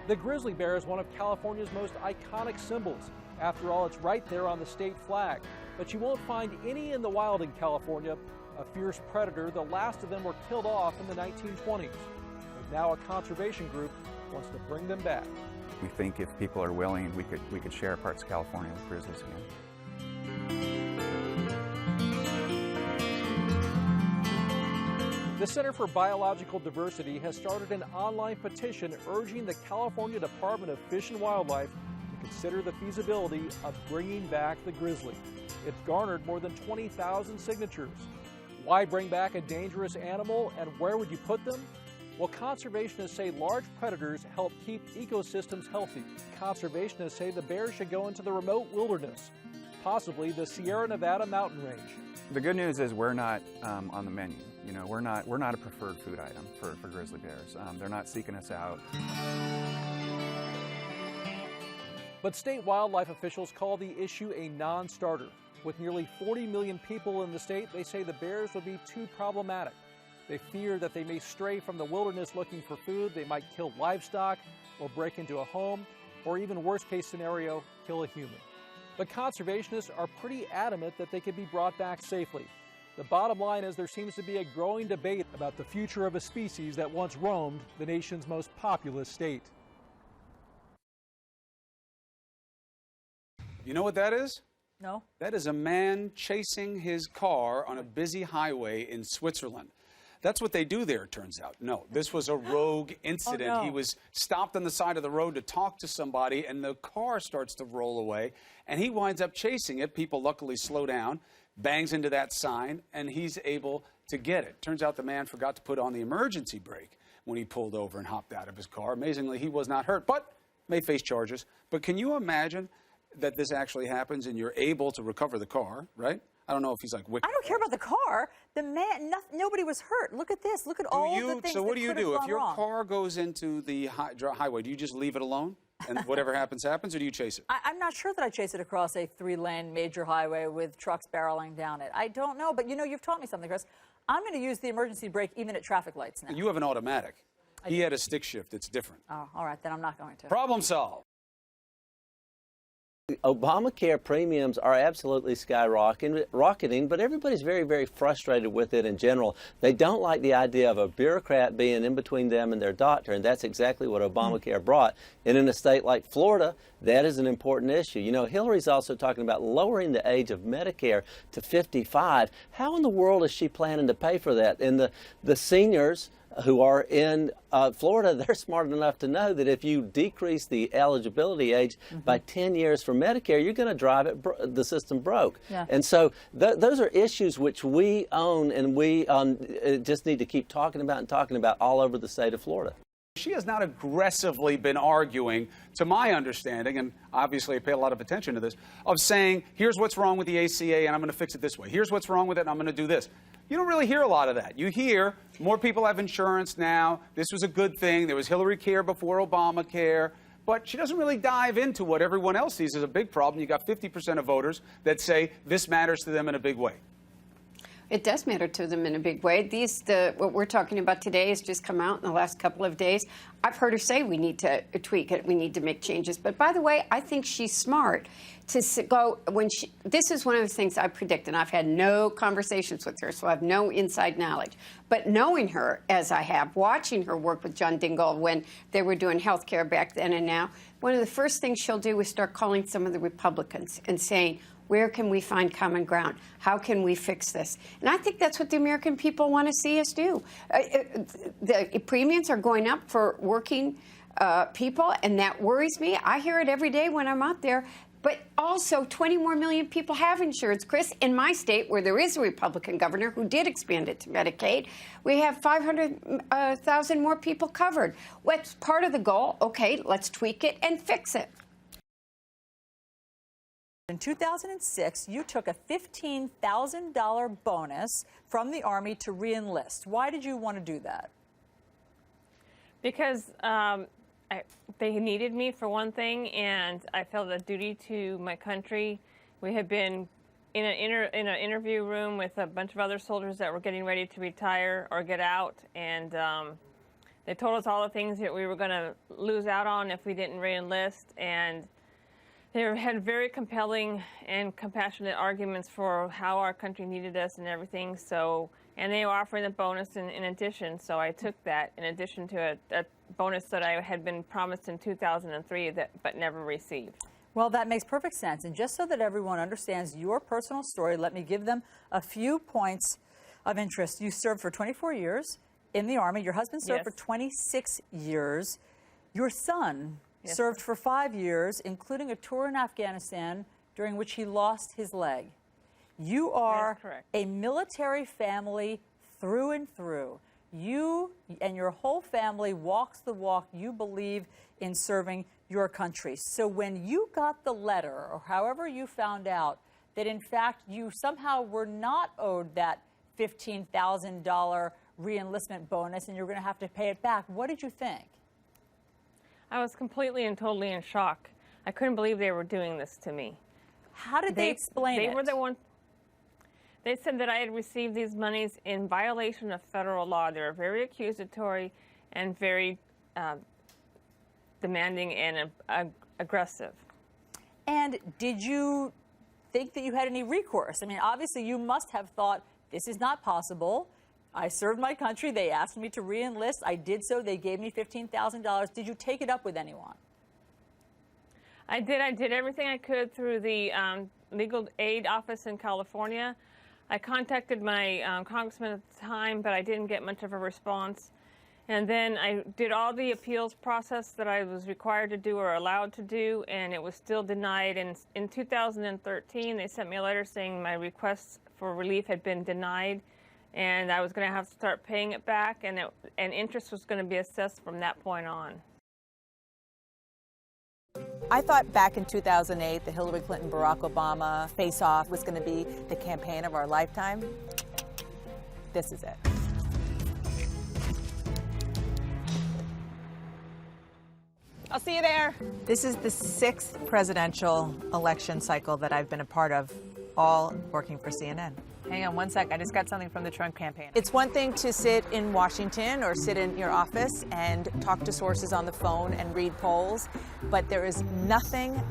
The grizzly bear is one of California's most iconic symbols. After all, it's right there on the state flag. But you won't find any in the wild in California. A fierce predator, the last of them were killed off in the 1920s. But now a conservation group wants to bring them back. We think if people are willing, we could share parts of California with grizzlies again. The Center for Biological Diversity has started an online petition urging the California Department of Fish and Wildlife to consider the feasibility of bringing back the grizzly. It's garnered more than 20,000 signatures. Why bring back a dangerous animal, and where would you put them? Well, conservationists say large predators help keep ecosystems healthy. Conservationists say the bear should go into the remote wilderness, possibly the Sierra Nevada mountain range. The good news is we're not on the menu. You know, we're not a preferred food item for grizzly bears. They're not seeking us out. But state wildlife officials call the issue a non-starter. With nearly 40 million people in the state, they say the bears would be too problematic. They fear that they may stray from the wilderness looking for food, they might kill livestock, or break into a home, or even worst case scenario, kill a human. But conservationists are pretty adamant that they can be brought back safely. The bottom line is there seems to be a growing debate about the future of a species that once roamed the nation's most populous state. You know what that is? No. That is a man chasing his car on a busy highway in Switzerland. That's what they do there, it turns out. No, this was a rogue incident. Oh, no. He was stopped on the side of the road to talk to somebody, and the car starts to roll away, and he winds up chasing it. People luckily slow down, bangs into that sign, and he's able to get it. Turns out the man forgot to put on the emergency brake when he pulled over and hopped out of his car. Amazingly, he was not hurt, but may face charges. But can you imagine that this actually happens and you're able to recover the car, right? I don't know if he's like wicked. I don't care about the car. The man, nobody was hurt. Look at this. Look at all the things. So what that do you could have do if gone your wrong. car goes into the highway? Do you just leave it alone and whatever happens, happens, or do you chase it? I'm not sure that I chase it across a 3-lane major highway with trucks barreling down it. I don't know, but you know, you've taught me something, Chris. I'm going to use the emergency brake even at traffic lights now. You have an automatic. He had a stick shift. It's different. Oh, all right, then I'm not going to. Problem solved. Obamacare premiums are absolutely skyrocketing, but everybody's very, very frustrated with it in general. They don't like the idea of a bureaucrat being in between them and their doctor, and that's exactly what Obamacare brought. And in a state like Florida, that is an important issue. You know, Hillary's also talking about lowering the age of Medicare to 55. How in the world is she planning to pay for that? And the seniors who are in Florida, they're smart enough to know that if you decrease the eligibility age by 10 years for Medicare, you're going to drive the system broke. Yeah. And so those are issues which we own, and we just need to keep talking about all over the state of Florida. She has not aggressively been arguing, to my understanding, and obviously I pay a lot of attention to this, of saying, here's what's wrong with the ACA and I'm going to fix it this way. Here's what's wrong with it and I'm going to do this. You don't really hear a lot of that. You hear more people have insurance now. This was a good thing. There was Hillary Care before Obamacare. But she doesn't really dive into what everyone else sees as a big problem. You got 50% of voters that say this matters to them in a big way. It does matter to them in a big way. What we're talking about today has just come out in the last couple of days. I've heard her say we need to tweak it, we need to make changes. But by the way, I think she's smart to go this is one of the things I predict, and I've had no conversations with her, so I have no inside knowledge. But knowing her as I have, watching her work with John Dingell when they were doing health care back then and now, one of the first things she'll do is start calling some of the Republicans and saying, where can we find common ground? How can we fix this? And I think that's what the American people want to see us do. The premiums are going up for working people, and that worries me. I hear it every day when I'm out there. But also, 20 more million people have insurance. Chris, in my state, where there is a Republican governor who did expand it to Medicaid, we have 500,000 more people covered. What's part of the goal? Okay, let's tweak it and fix it. In 2006, you took a $15,000 bonus from the Army to re-enlist. Why did you want to do that? Because they needed me, for one thing, and I felt a duty to my country. We had been in an interview room with a bunch of other soldiers that were getting ready to retire or get out, and They told us all the things that we were going to lose out on if we didn't re-enlist, and they had very compelling and compassionate arguments for how our country needed us and everything. So, and they were offering a bonus in addition. So I took that in addition to a bonus that I had been promised in 2003 but never received. Well, that makes perfect sense. And just so that everyone understands your personal story, let me give them a few points of interest. You served for 24 years in the Army. Your husband served for 26 years. Your son served for 5 years, including a tour in Afghanistan during which he lost his leg. You are a military family through and through. You and your whole family walks the walk. You believe in serving your country. So when you got the letter, or however you found out that in fact you somehow were not owed that $15,000 re-enlistment bonus and you're going to have to pay it back, what did you think? I was completely and totally in shock. I couldn't believe they were doing this to me. How did they explain it? They were the ones. They said that I had received these monies in violation of federal law. They were very accusatory and very demanding and aggressive. And did you think that you had any recourse? I mean, obviously you must have thought, this is not possible. I served my country. They asked me to re-enlist. I did so. They gave me $15,000. Did you take it up with anyone? I did. I did everything I could through the legal aid office in California. I contacted my congressman at the time, but I didn't get much of a response. And then I did all the appeals process that I was required to do or allowed to do, and it was still denied. And in 2013, they sent me a letter saying my requests for relief had been denied, and I was going to have to start paying it back, and interest was going to be assessed from that point on. I thought back in 2008, the Hillary Clinton-Barack Obama face-off was going to be the campaign of our lifetime. This is it. I'll see you there. This is the 6th presidential election cycle that I've been a part of, all working for CNN. Hang on one sec, I just got something from the Trump campaign. It's one thing to sit in Washington or sit in your office and talk to sources on the phone and read polls, but there is nothing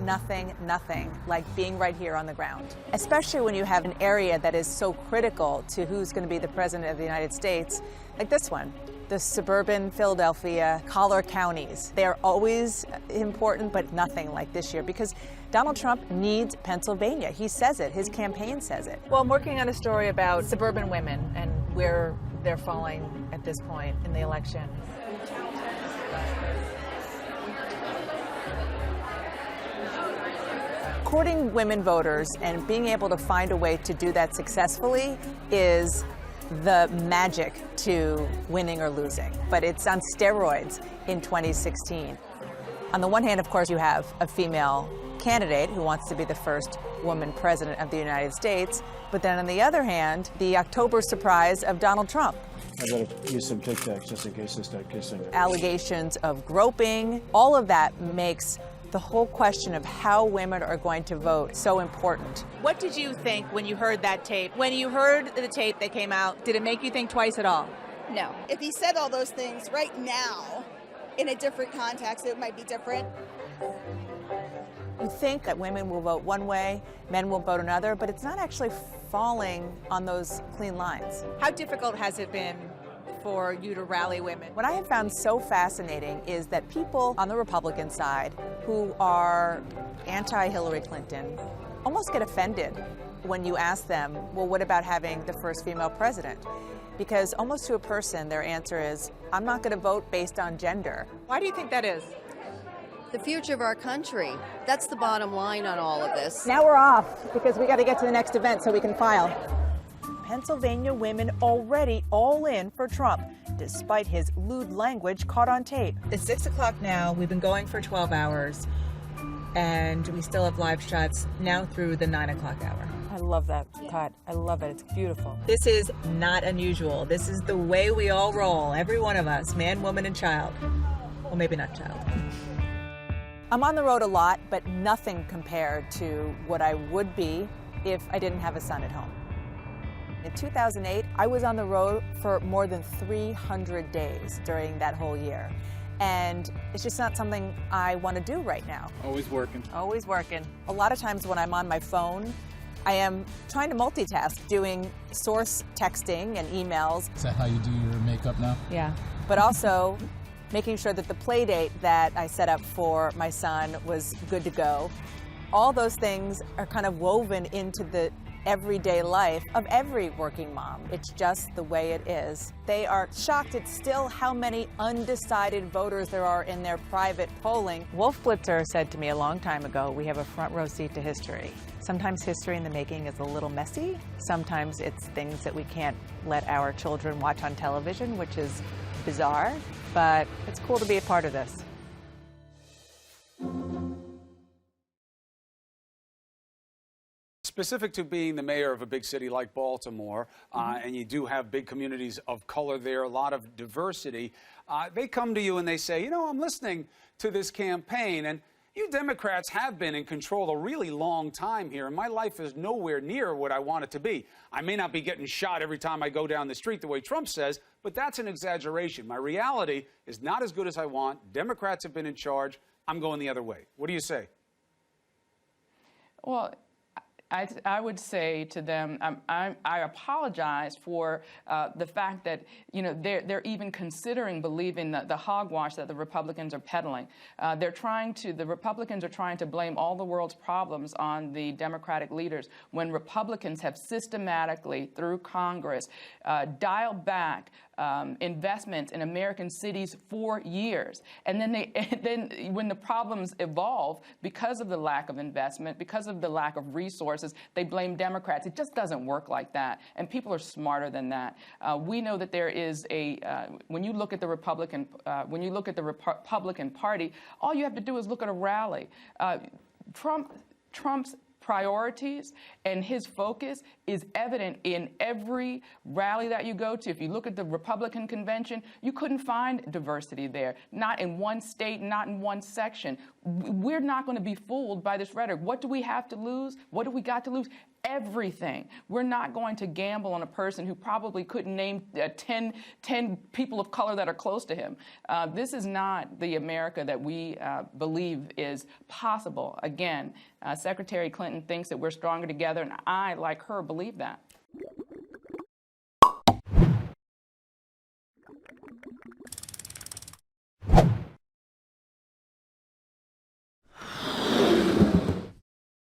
like being right here on the ground. Especially when you have an area that is so critical to who's going to be the president of the United States, like this one. The suburban Philadelphia collar counties. They are always important, but nothing like this year, because Donald Trump needs Pennsylvania. He says it. His campaign says it. Well, I'm working on a story about suburban women and where they're falling at this point in the election. Courting women voters and being able to find a way to do that successfully is the magic to winning or losing, but it's on steroids in 2016. On the one hand, of course, you have a female candidate who wants to be the first woman president of the United States, but then on the other hand, the October surprise of Donald Trump. I better use some Tic Tacs just in case they start kissing. Allegations of groping, all of that makes the whole question of how women are going to vote so important. What did you think when you heard that tape? When you heard the tape that came out, did it make you think twice at all? No. If he said all those things right now in a different context, it might be different. You think that women will vote one way, men will vote another, but it's not actually falling on those clean lines. How difficult has it been for you to rally women? What I have found so fascinating is that people on the Republican side who are anti-Hillary Clinton almost get offended when you ask them, well, what about having the first female president? Because almost to a person, their answer is, I'm not going to vote based on gender. Why do you think that is? The future of our country. That's the bottom line on all of this. Now we're off because we got to get to the next event so we can file. Pennsylvania women already all in for Trump, despite his lewd language caught on tape. It's 6 o'clock now. We've been going for 12 hours, and we still have live shots now through the 9 o'clock hour. I love that cut. I love it. It's beautiful. This is not unusual. This is the way we all roll, every one of us, man, woman, and child. Well, maybe not child. I'm on the road a lot, but nothing compared to what I would be if I didn't have a son at home. In 2008, I was on the road for more than 300 days during that whole year. And it's just not something I want to do right now. Always working. Always working. A lot of times when I'm on my phone, I am trying to multitask, doing source texting and emails. Is that how you do your makeup now? Yeah. But also making sure that the play date that I set up for my son was good to go. All those things are kind of woven into the everyday life of every working mom. It's just the way it is. They are shocked at still how many undecided voters there are in their private polling. Wolf Blitzer said to me a long time ago, we have a front row seat to history. Sometimes history in the making is a little messy. Sometimes it's things that we can't let our children watch on television, which is bizarre, but it's cool to be a part of this. Specific to being the mayor of a big city like Baltimore, and you do have big communities of color there, a lot of diversity, they come to you and they say, you know, I'm listening to this campaign, and you Democrats have been in control a really long time here, and my life is nowhere near what I want it to be. I may not be getting shot every time I go down the street the way Trump says, but that's an exaggeration. My reality is not as good as I want. Democrats have been in charge. I'm going the other way. What do you say? Well, I would say to them, I apologize for the fact that, you know, they're even considering believing the hogwash that the Republicans are peddling. The Republicans are trying to blame all the world's problems on the Democratic leaders when Republicans have systematically, through Congress, dialed back investments in American cities for years. And then when the problems evolve because of the lack of investment, because of the lack of resources, they blame Democrats. It just doesn't work like that. And people are smarter than that. We know that there is when you look at the Republican Party, all you have to do is look at a rally. Trump's priorities and his focus is evident in every rally that you go to. If you look at the Republican convention, you couldn't find diversity there, not in one state, not in one section. We're not going to be fooled by this rhetoric. What do we have to lose? What do we got to lose? Everything. We're not going to gamble on a person who probably couldn't name 10 people of color that are close to him. This is not the America that we believe is possible. Again, Secretary Clinton thinks that we're stronger together, and I, like her, believe that.